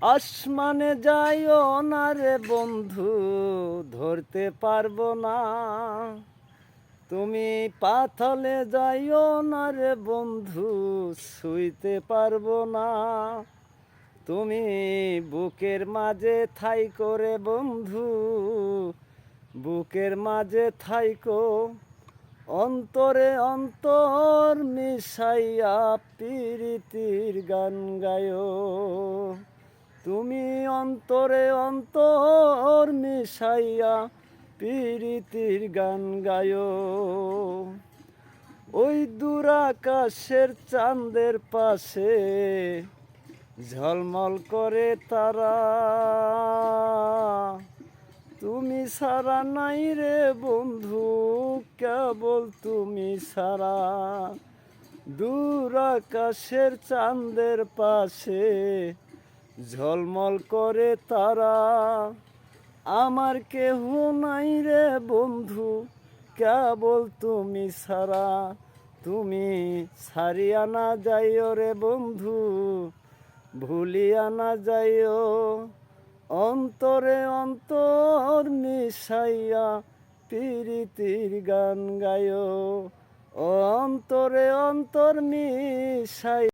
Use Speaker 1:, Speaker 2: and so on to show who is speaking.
Speaker 1: আসমানে যাইও না রে বন্ধু, ধরতে পারবো না। তুমি পাথলে যাইও না রে বন্ধু, ছুঁইতে পারবো না। তুমি বুকের মাঝে ঠাই করে বন্ধু, বুকের মাঝে থাইকো। অন্তরে অন্তর মিশাইয়া প্রীতির গান গায়ো। তুমি অন্তরে অন্তর মিশাইয়া প্রীতির গান গায়ো। ওই দূর আকাশের চাঁদের পাশে ঝলমল করে তারা। তুমি সারা নাই রে বন্ধু, কেবল তুমি সারা। দূর আকাশের চাঁদের পাশে ঝলমল করে তারা। আমার কেহ নাই রে বন্ধু, কেবল তুমি সারা। তুমি ছাড়িয়া না যাইও রে বন্ধু, ভুলিয়া না যাইও। অন্তরে অন্তর মিশাইয়া প্রীতির গান গায়ো। অন্তরে অন্তর মিশাইয়া